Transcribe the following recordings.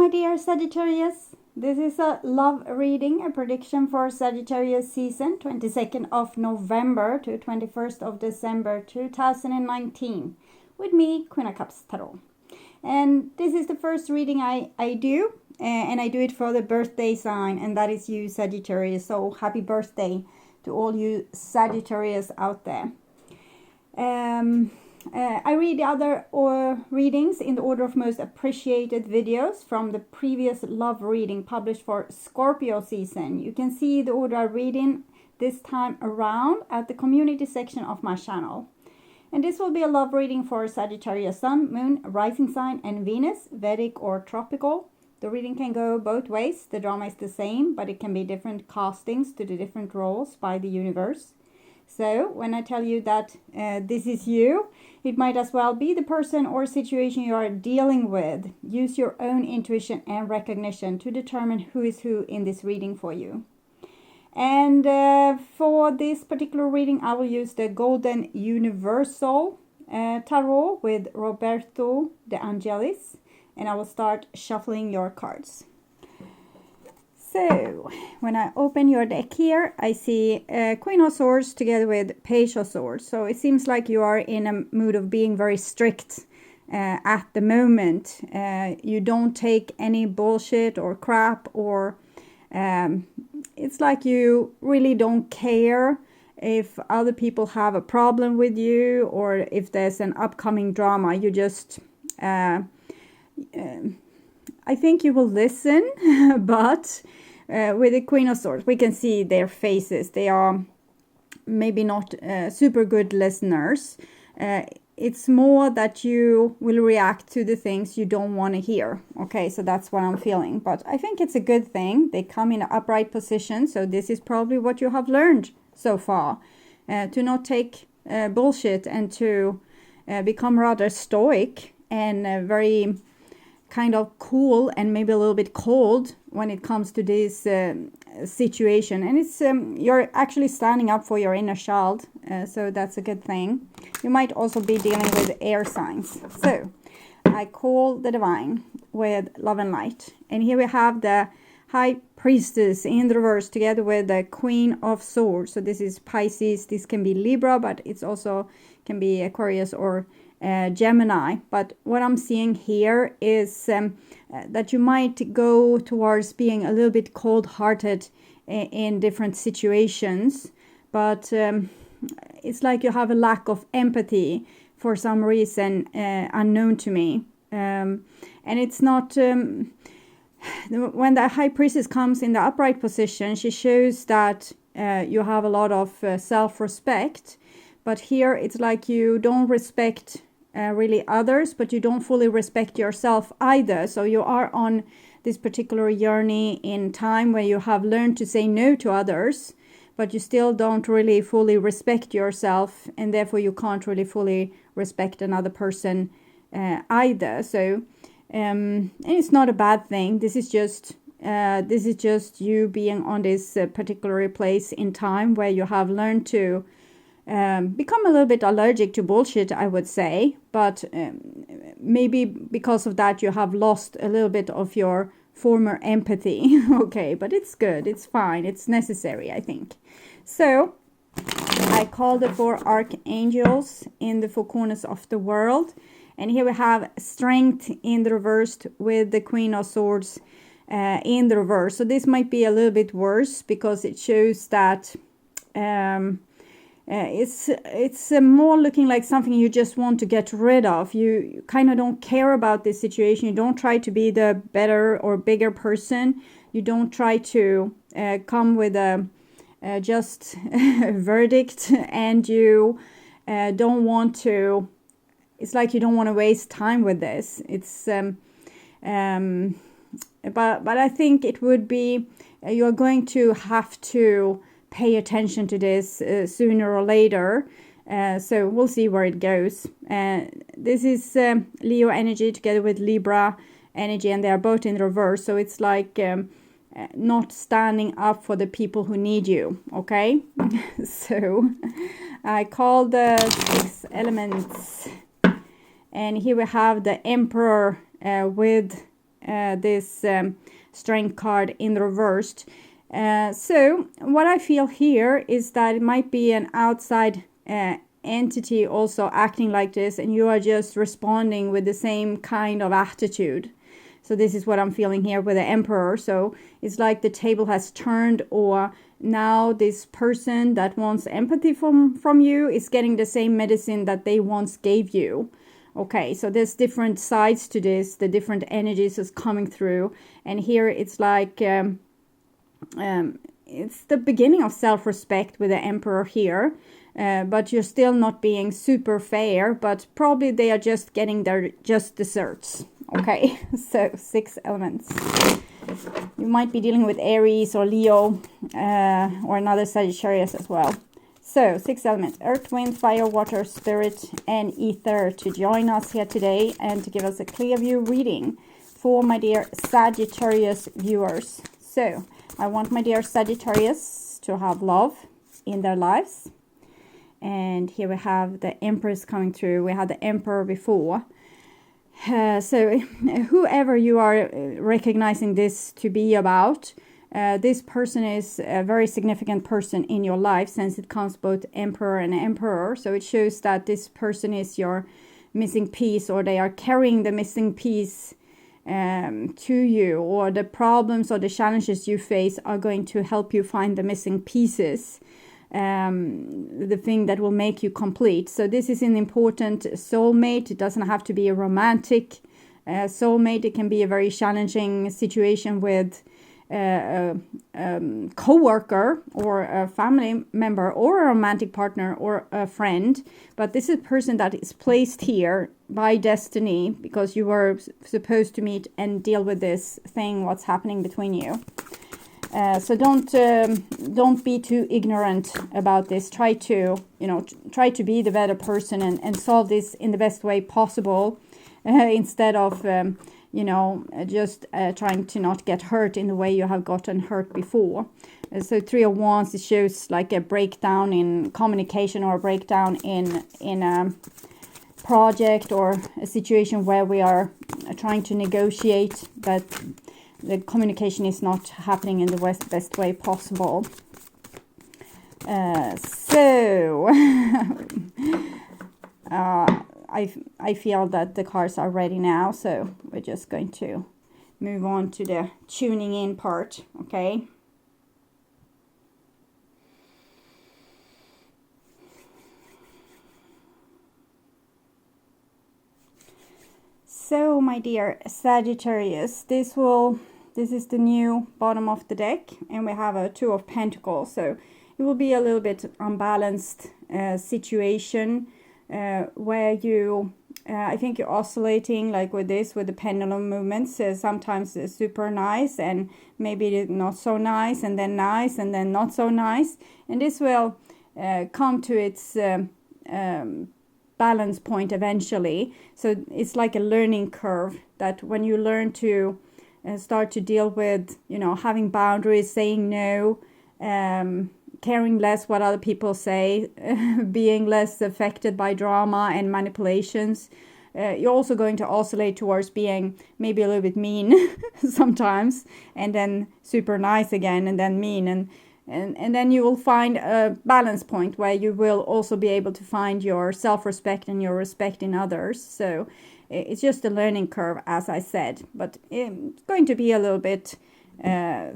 my dear Sagittarius. This is a love reading, a prediction for Sagittarius season, 22nd of November to 21st of December 2019, with me, Queen of Cups Tarot. And this is the first reading I do, and I do it for the birthday sign, and that is you, Sagittarius. So happy birthday to all you Sagittarius out there. I read the other readings in the order of most appreciated videos from the previous love reading published for Scorpio season. You can see the order I read in this time around at the community section of my channel. And this will be a love reading for Sagittarius Sun, Moon, Rising Sign and Venus, Vedic or Tropical. The reading can go both ways. The drama is the same, but it can be different castings to the different roles by the universe. So when I tell you that this is you, it might as well be the person or situation you are dealing with. Use your own intuition and recognition to determine who is who in this reading for you. And for this particular reading, I will use the Golden Universal Tarot with Roberto De Angelis. And I will start shuffling your cards. So, when I open your deck here, I see Queen of Swords together with Page of Swords. So it seems like you are in a mood of being very strict at the moment. You don't take any bullshit or crap, or it's like you really don't care if other people have a problem with you or if there's an upcoming drama. You just... I think you will listen, but with the Queen of Swords, we can see their faces. They are maybe not super good listeners. It's more that you will react to the things you don't want to hear. Okay, so that's what I'm feeling. But I think it's a good thing. They come in an upright position, so this is probably what you have learned so far. To not take bullshit and to become rather stoic and very... kind of cool and maybe a little bit cold when it comes to this situation. And it's you're actually standing up for your inner child, so that's a good thing. You might also be dealing with air signs. So I call the divine with love and light, and here we have the High Priestess in the reverse together with the Queen of Swords. So this is Pisces, this can be Libra, but it's also can be Aquarius or Gemini. But what I'm seeing here is that you might go towards being a little bit cold-hearted in different situations, but it's like you have a lack of empathy for some reason unknown to me. And it's not... when the High Priestess comes in the upright position, she shows that you have a lot of self-respect, but here it's like you don't respect really others, but you don't fully respect yourself either. So you are on this particular journey in time where you have learned to say no to others, but you still don't really fully respect yourself, and therefore you can't really fully respect another person either. So and it's not a bad thing. This is just you being on this particular place in time where you have learned to become a little bit allergic to bullshit, I would say, but maybe because of that you have lost a little bit of your former empathy. Okay, but it's good, it's fine, it's necessary, I think. So I call the 4 archangels in the 4 corners of the world, and here we have Strength in the reversed with the Queen of Swords in the reverse. So this might be a little bit worse because it shows that it's more looking like something you just want to get rid of. You kind of don't care about this situation. You don't try to be the better or bigger person. You don't try to come with a just verdict, and you don't want to... It's like you don't want to waste time with this. It's but I think it would be... you're going to have to pay attention to this sooner or later. So we'll see where it goes. This is Leo energy together with Libra energy, and they are both in reverse. So it's like not standing up for the people who need you. Okay. So I call the 6 elements, and here we have the Emperor with this strength card in the reversed. So what I feel here is that it might be an outside entity also acting like this, and you are just responding with the same kind of attitude. So this is what I'm feeling here with the Emperor. So it's like the table has turned, or now this person that wants empathy from you is getting the same medicine that they once gave you. Okay, so there's different sides to this, the different energies is coming through. And here it's like, it's the beginning of self-respect with the Emperor here. But you're still not being super fair, but probably they are just getting their just desserts. Okay, so 6 elements. You might be dealing with Aries or Leo or another Sagittarius as well. So 6 elements: earth, wind, fire, water, spirit, and ether, to join us here today and to give us a clear view reading for my dear Sagittarius viewers. So I want my dear Sagittarius to have love in their lives. And here we have the Empress coming through. We had the Emperor before. So whoever you are recognizing this to be about, this person is a very significant person in your life, since it comes both Emperor and Emperor. So it shows that this person is your missing piece, or they are carrying the missing piece to you, or the problems or the challenges you face are going to help you find the missing pieces. The thing that will make you complete. So this is an important soulmate. It doesn't have to be a romantic soulmate. It can be a very challenging situation with a co-worker or a family member or a romantic partner or a friend. But this is a person that is placed here by destiny, because you were supposed to meet and deal with this thing, what's happening between you. So don't be too ignorant about this. Try to be the better person and solve this in the best way possible, instead of just trying to not get hurt in the way you have gotten hurt before. So 3 of Wands, it shows like a breakdown in communication, or a breakdown in a project or a situation where we are trying to negotiate, but the communication is not happening in the best way possible. I feel that the cards are ready now, so we're just going to move on to the tuning in part, okay? So, my dear Sagittarius, this is the new bottom of the deck, and we have a 2 of Pentacles. So it will be a little bit unbalanced situation where you, I think you're oscillating like with this, with the pendulum movements. Sometimes it's super nice, and maybe not so nice, and then not so nice. And this will come to its balance point eventually. So it's like a learning curve, that when you learn to start to deal with, having boundaries, saying no, caring less what other people say, being less affected by drama and manipulations, you're also going to oscillate towards being maybe a little bit mean sometimes, and then super nice again, and then mean, and then you will find a balance point where you will also be able to find your self-respect and your respect in others. So it's just a learning curve, as I said, but it's going to be a little bit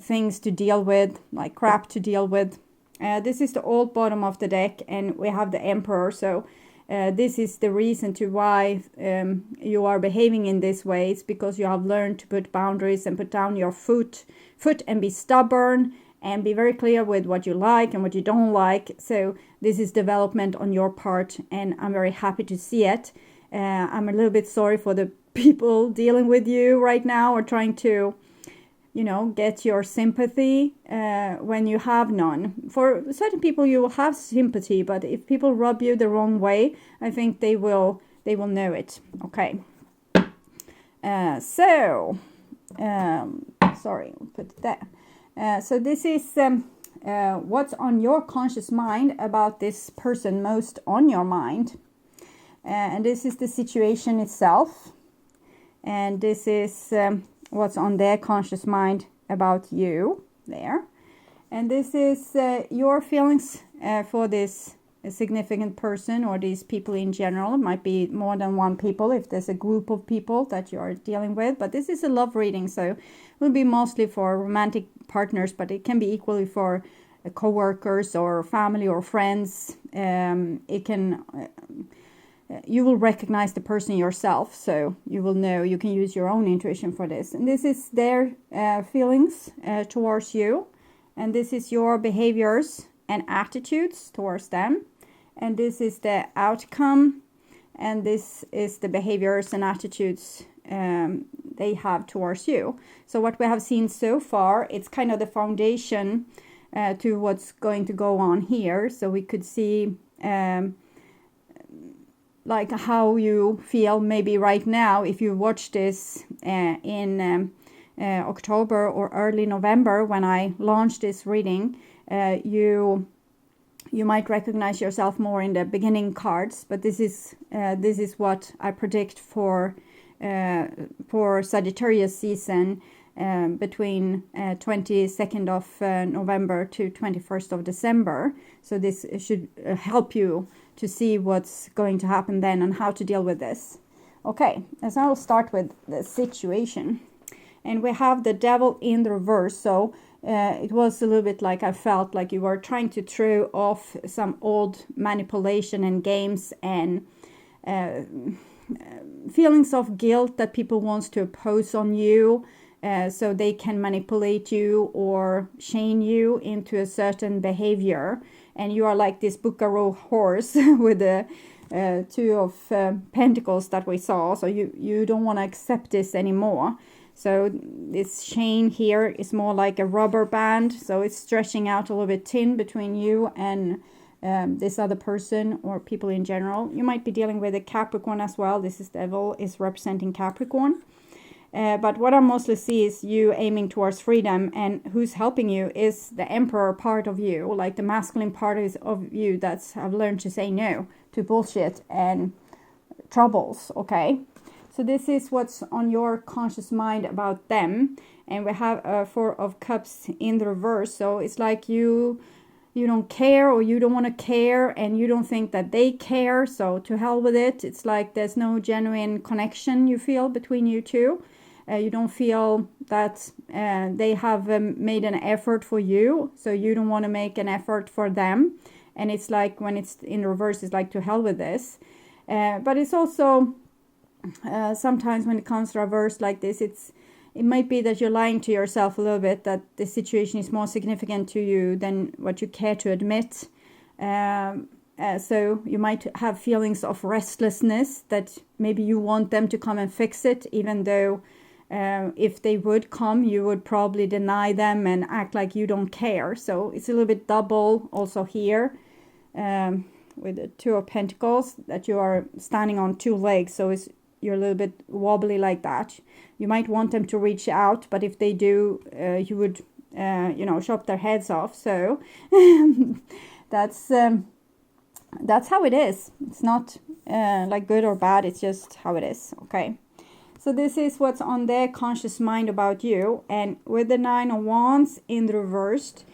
things to deal with, like crap to deal with. This is the old bottom of the deck, and we have the Emperor. So this is the reason to why you are behaving in this way. It's because you have learned to put boundaries and put down your foot and be stubborn and be very clear with what you like and what you don't like. So this is development on your part, and I'm very happy to see it. I'm a little bit sorry for the people dealing with you right now, or trying to, get your sympathy when you have none. For certain people you will have sympathy, but if people rub you the wrong way, I think they will know it. Okay. Sorry, we'll put it there. So this is what's on your conscious mind about this person, most on your mind. And this is the situation itself. And this is what's on their conscious mind about you there. And this is your feelings for this significant person or these people in general. It might be more than one people if there's a group of people that you are dealing with. But this is a love reading, so it will be mostly for romantic partners, but it can be equally for co-workers or family or friends. It can... you will recognize the person yourself, so you will know, you can use your own intuition for this. And this is their feelings towards you, and this is your behaviors and attitudes towards them, and this is the outcome, and this is the behaviors and attitudes they have towards you. So what we have seen so far, it's kind of the foundation to what's going to go on here. So we could see like how you feel maybe right now if you watch this in October or early November when I launched this reading. You might recognize yourself more in the beginning cards, but this is what I predict for Sagittarius season between 22nd of November to 21st of December. So this should help you to see what's going to happen then and how to deal with this. Okay, so I'll start with the situation. And we have the devil in the reverse. So it was a little bit like I felt like you were trying to throw off some old manipulation and games and feelings of guilt that people want to impose on you. So they can manipulate you or shame you into a certain behavior. And you are like this buckaroo horse with the two of pentacles that we saw. So you don't want to accept this anymore. So this chain here is more like a rubber band. So it's stretching out a little bit thin between you and this other person or people in general. You might be dealing with a Capricorn as well. This is devil is representing Capricorn. But what I mostly see is you aiming towards freedom, and who's helping you is the emperor part of you, like the masculine part of you that's have learned to say no to bullshit and troubles, okay? So this is what's on your conscious mind about them. And we have Four of Cups in the reverse. So it's like you don't care, or you don't want to care, and you don't think that they care. So to hell with it. It's like there's no genuine connection you feel between you two. You don't feel that they have made an effort for you, so you don't want to make an effort for them. And it's like when it's in reverse, it's like to hell with this. But it's also sometimes when it comes to reverse like this, it might be that you're lying to yourself a little bit, that the situation is more significant to you than what you care to admit. So you might have feelings of restlessness, that maybe you want them to come and fix it, even though if they would come, you would probably deny them and act like you don't care. So it's a little bit double also here with the Two of Pentacles, that you are standing on two legs. So you're a little bit wobbly like that. You might want them to reach out, but if they do, you would, chop their heads off. So that's how it is. It's not like good or bad. It's just how it is. Okay. So this is what's on their conscious mind about you. And with the Nine of Wands in the reversed,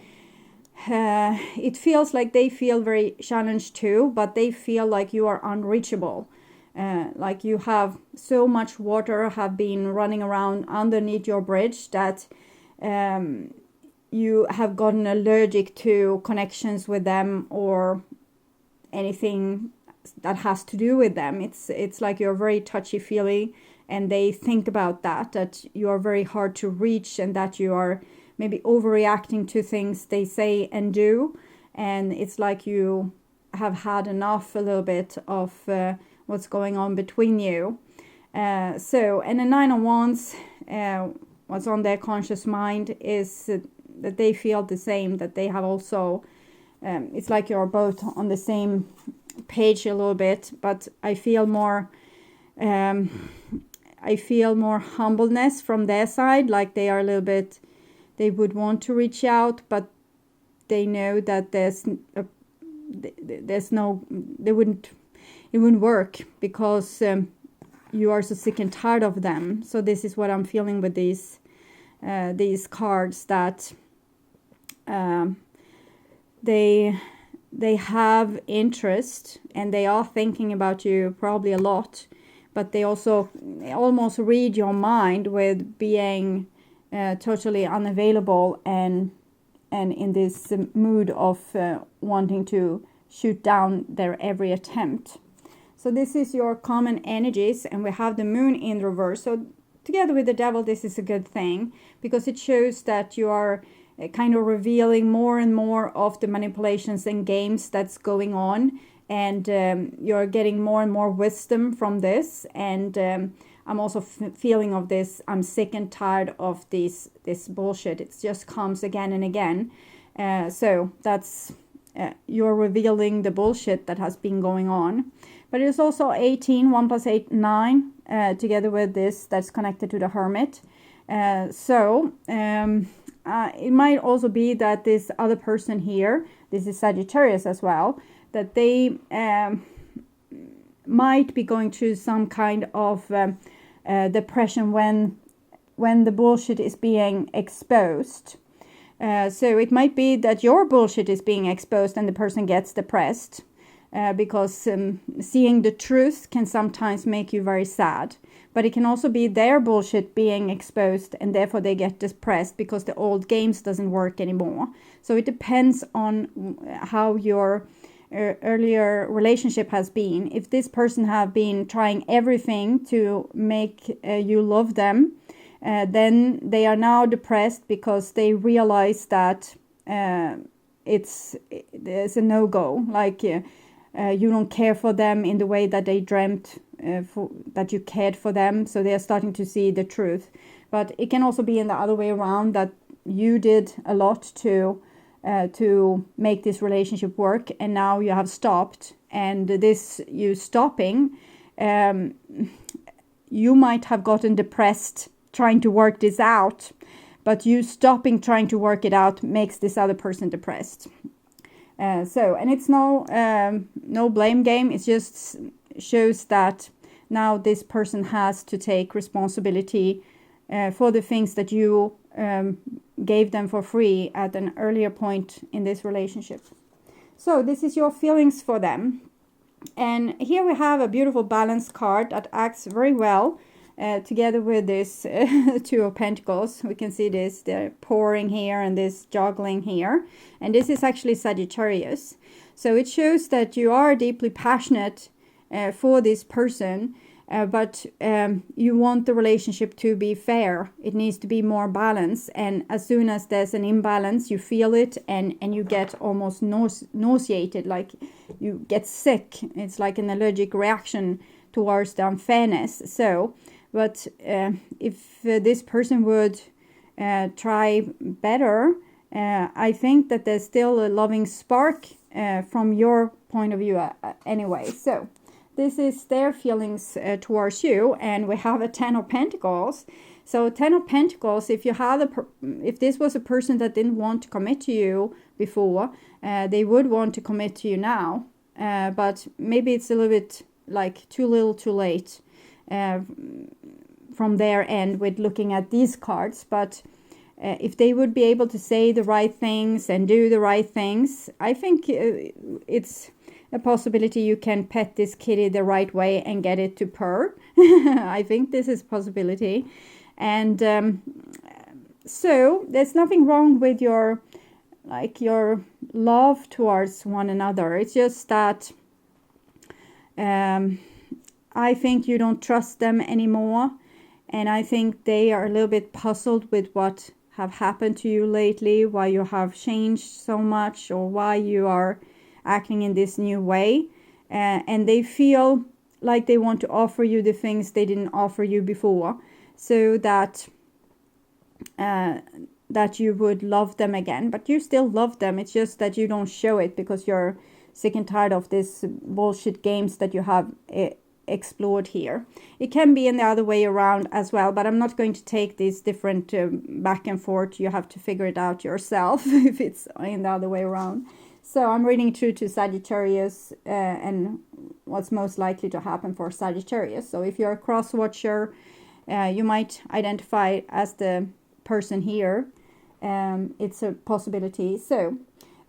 it feels like they feel very challenged too, but they feel like you are unreachable. Like you have so much water have been running around underneath your bridge that you have gotten allergic to connections with them or anything that has to do with them. It's like you're very touchy-feely, and they think about that you are very hard to reach, and that you are maybe overreacting to things they say and do. And it's like you have had enough a little bit of what's going on between you. And the Nine of Wands, what's on their conscious mind is that they feel the same, that they have also, it's like you're both on the same page a little bit, but I feel more humbleness from their side, like they are a little bit, they would want to reach out, but they know that it wouldn't work, because you are so sick and tired of them. So this is what I'm feeling with these cards, that they have interest and they are thinking about you probably a lot, but they also almost read your mind with being totally unavailable and in this mood of wanting to shoot down their every attempt. So this is your common energies, and we have the moon in reverse. So together with the devil, this is a good thing, because it shows that you are kind of revealing more and more of the manipulations and games that's going on, and you're getting more and more wisdom from this. And I'm also feeling of this, I'm sick and tired of this bullshit. It just comes again and again. So that's you're revealing the bullshit that has been going on. But it's also 18, 1 plus 8, 9, together with this, that's connected to the Hermit. It might also be that this other person here, this is Sagittarius as well, that they might be going through some kind of depression when the bullshit is being exposed. So it might be that your bullshit is being exposed and the person gets depressed. Because seeing the truth can sometimes make you very sad. But it can also be their bullshit being exposed, and therefore they get depressed because the old games doesn't work anymore. So it depends on how your earlier relationship has been. If this person have been trying everything to make you love them, then they are now depressed because they realize that there's a no-go. Like you don't care for them in the way that they dreamt that you cared for them. So they are starting to see the truth. But it can also be in the other way around, that you did a lot to make this relationship work, and now you have stopped. And this you stopping, you might have gotten depressed trying to work this out, but you stopping trying to work it out makes this other person depressed. And it's no blame game. It just shows that now this person has to take responsibility for the things that you gave them for free at an earlier point in this relationship. So this is your feelings for them. And here we have a beautiful balance card that acts very well together with this Two of Pentacles. We can see this, they're pouring here and this juggling here. And this is actually Sagittarius. So it shows that you are deeply passionate for this person, but you want the relationship to be fair. It needs to be more balanced. And as soon as there's an imbalance, you feel it and you get almost nauseated, like you get sick. It's like an allergic reaction towards the unfairness. So, but if this person would try better, I think that there's still a loving spark from your point of view anyway. So this is their feelings towards you. And we have a 10 of Pentacles. So 10 of Pentacles, if you had if this was a person that didn't want to commit to you before, they would want to commit to you now. But maybe it's a little bit like too little too late from their end with looking at these cards. But if they would be able to say the right things and do the right things, I think it's a possibility you can pet this kitty the right way and get it to purr. I think this is a possibility. And so there's nothing wrong with your love towards one another. It's just that I think you don't trust them anymore. And I think they are a little bit puzzled with what have happened to you lately, why you have changed so much, or why you are acting in this new way. And they feel like they want to offer you the things they didn't offer you before, so that that you would love them again. But you still love them. It's just that you don't show it because you're sick and tired of this bullshit games that you have explored here. It can be in the other way around as well, but I'm not going to take these different back and forth. You have to figure it out yourself if it's in the other way around. So I'm reading through to Sagittarius and what's most likely to happen for Sagittarius. So if you're a cross watcher, you might identify as the person here. It's a possibility. So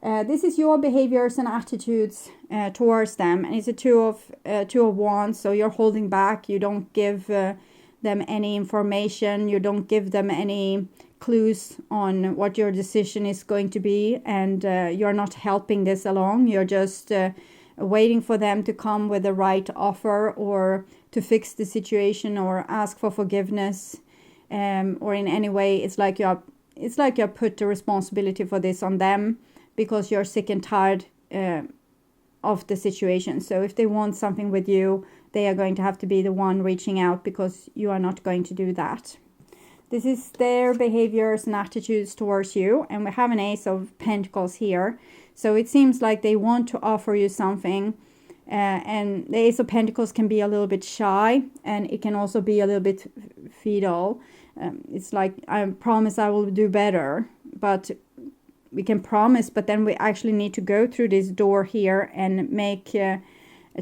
this is your behaviors and attitudes towards them, and it's a two of wands. So you're holding back. You don't give them any information. You don't give them any clues on what your decision is going to be, and you're not helping this along. You're just waiting for them to come with the right offer, or to fix the situation, or ask for forgiveness, or in any way. It's like you put the responsibility for this on them, because you're sick and tired of the situation. So if they want something with you, they are going to have to be the one reaching out, because you are not going to do that. This is their behaviors and attitudes towards you. And we have an Ace of Pentacles here. So it seems like they want to offer you something. And the Ace of Pentacles can be a little bit shy, and it can also be a little bit fetal. It's like, I promise I will do better. But we can promise, but then we actually need to go through this door here and make a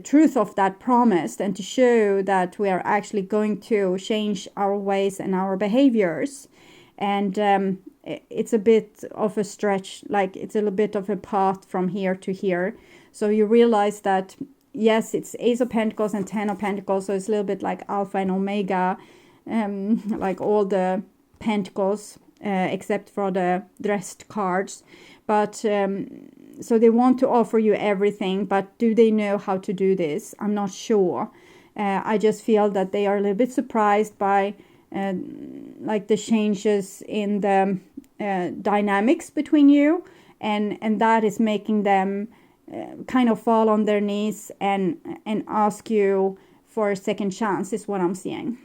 truth of that promise, and to show that we are actually going to change our ways and our behaviors. And it's a bit of a stretch, like it's a little bit of a path from here to here. So you realize that, yes, it's Ace of Pentacles and 10 of Pentacles, so it's a little bit like Alpha and Omega, like all the Pentacles, except for the dressed cards. But so they want to offer you everything, but do they know how to do this? I'm not sure. I just feel that they are a little bit surprised by like the changes in the dynamics between you, and that is making them kind of fall on their knees and ask you for a second chance, is what I'm seeing.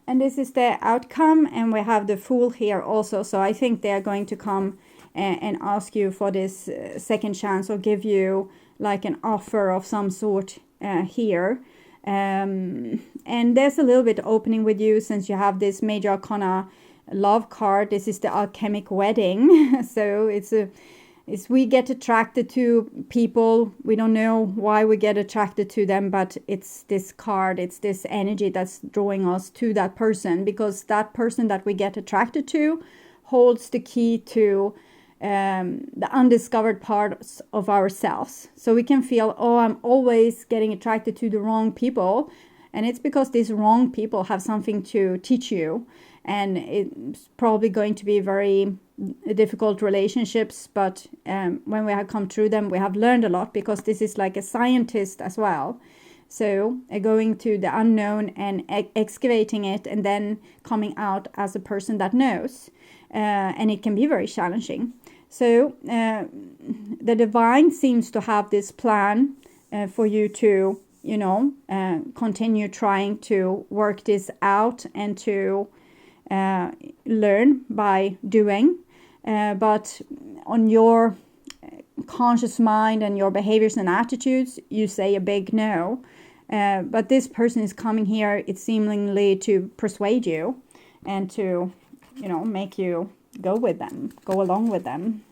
And this is the outcome, and we have the Fool here also. So I think they are going to come and ask you for this second chance, or give you like an offer of some sort here. And there's a little bit opening with you, since you have this Major Arcana Love card. This is the Alchemic Wedding. So it's we get attracted to people. We don't know why we get attracted to them, but it's this card, it's this energy that's drawing us to that person, because that person that we get attracted to holds the key to the undiscovered parts of ourselves. So we can feel, oh, I'm always getting attracted to the wrong people. And it's because these wrong people have something to teach you. And it's probably going to be very difficult relationships, but when we have come through them, we have learned a lot, because this is like a scientist as well. So going to the unknown and excavating it, and then coming out as a person that knows. And it can be very challenging. So the divine seems to have this plan for you to, continue trying to work this out, and to learn by doing. But on your conscious mind and your behaviors and attitudes, you say a big no. But this person is coming here, it's seemingly to persuade you, and to, make you go along with them.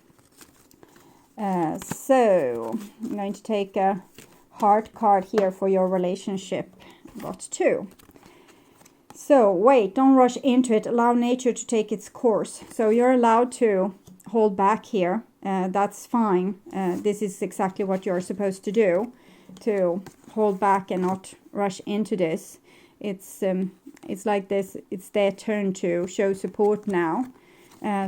So I'm going to take a heart card here for your relationship. Got 2. So wait, don't rush into it. Allow nature to take its course. So you're allowed to hold back here. That's fine. This is exactly what you're supposed to do, to hold back and not rush into this. It's like this. It's their turn to show support now.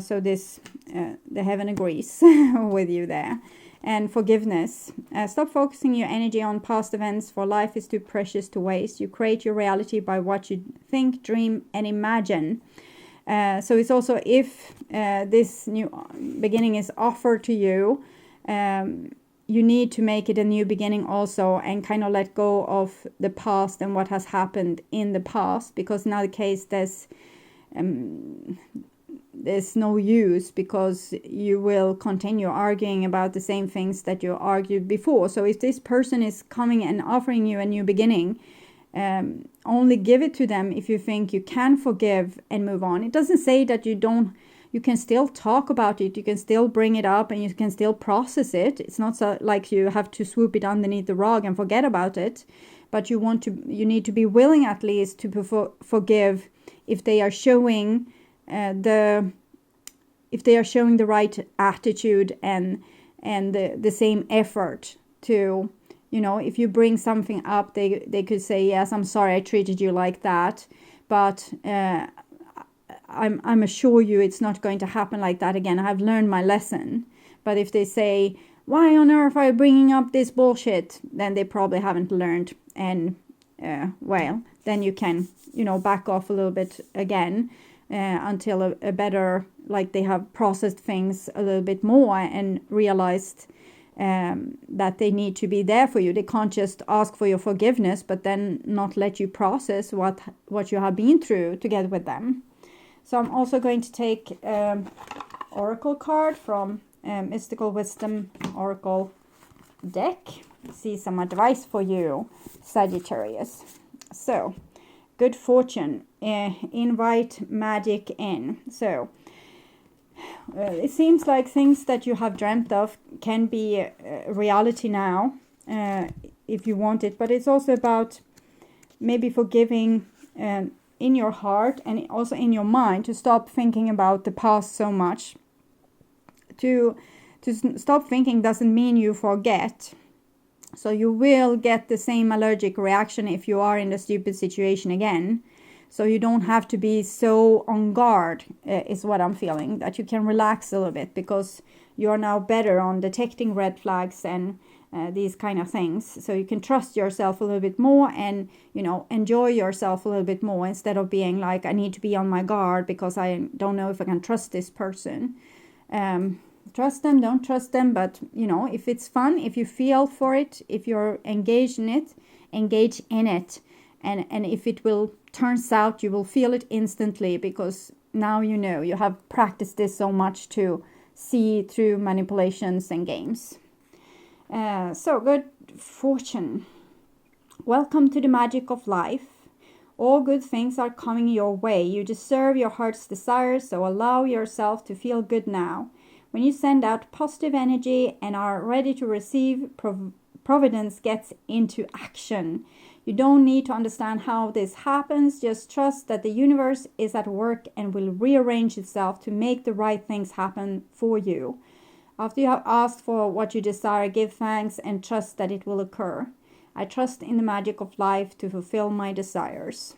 So this, the heaven agrees with you there. And forgiveness. Stop focusing your energy on past events, for life is too precious to waste. You create your reality by what you think, dream, and imagine. So it's also, if this new beginning is offered to you, you need to make it a new beginning also, and kind of let go of the past and what has happened in the past, because in other case there's no use, because you will continue arguing about the same things that you argued before. So if this person is coming and offering you a new beginning, only give it to them if you think you can forgive and move on. It doesn't say that you you can still talk about it, you can still bring it up, and you can still process it. It's not so like you have to swoop it underneath the rug and forget about it, but you need to be willing at least to forgive if they are showing the right attitude and the same effort to, you know, if you bring something up, they could say, yes, I'm sorry I treated you like that, but I'm assure you it's not going to happen like that again. I've learned my lesson. But if they say, why on earth are you bringing up this bullshit? Then they probably haven't learned. And, well, then you can, you know, back off a little bit again until a better, like they have processed things a little bit more and realized that they need to be there for you. They can't just ask for your forgiveness, but then not let you process what you have been through together with them. So I'm also going to take Oracle card from Mystical Wisdom Oracle deck. See some advice for you, Sagittarius. So, good fortune. Invite magic in. So, it seems like things that you have dreamt of can be reality now, if you want it. But it's also about maybe forgiving in your heart and also in your mind, to stop thinking about the past so much. To stop thinking doesn't mean you forget. So you will get the same allergic reaction if you are in a stupid situation again. So you don't have to be so on guard, is what I'm feeling. That you can relax a little bit, because you're now better on detecting red flags and these kind of things. So you can trust yourself a little bit more and, you know, enjoy yourself a little bit more, instead of being like, I need to be on my guard because I don't know if I can trust this person. Trust them, don't trust them, but, you know, if it's fun, if you feel for it, if you're engaged in it, engage in it. And if it will turns out, you will feel it instantly, because now you know, you have practiced this so much to see through manipulations and games. So good fortune. Welcome to the magic of life. All good things are coming your way. You deserve your heart's desire, so allow yourself to feel good now. When you send out positive energy and are ready to receive, providence gets into action. You don't need to understand how this happens. Just trust that the universe is at work and will rearrange itself to make the right things happen for you. After you have asked for what you desire, give thanks and trust that it will occur. I trust in the magic of life to fulfill my desires.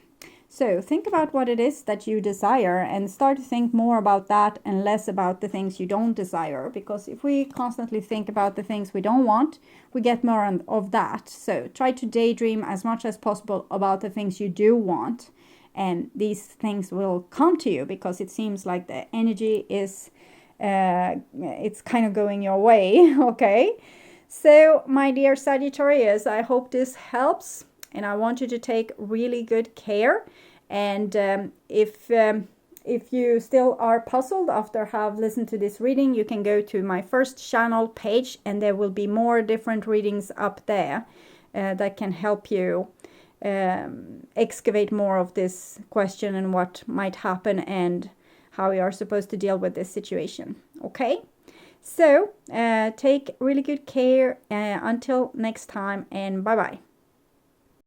So think about what it is that you desire and start to think more about that and less about the things you don't desire. Because if we constantly think about the things we don't want, we get more of that. So try to daydream as much as possible about the things you do want. And these things will come to you, because it seems like the energy is, it's kind of going your way. Okay. So my dear Sagittarius, I hope this helps. And I want you to take really good care. And if you still are puzzled after have listened to this reading, you can go to my first channel page, and there will be more different readings up there that can help you excavate more of this question and what might happen and how you are supposed to deal with this situation. Okay? So take really good care until next time, and bye-bye.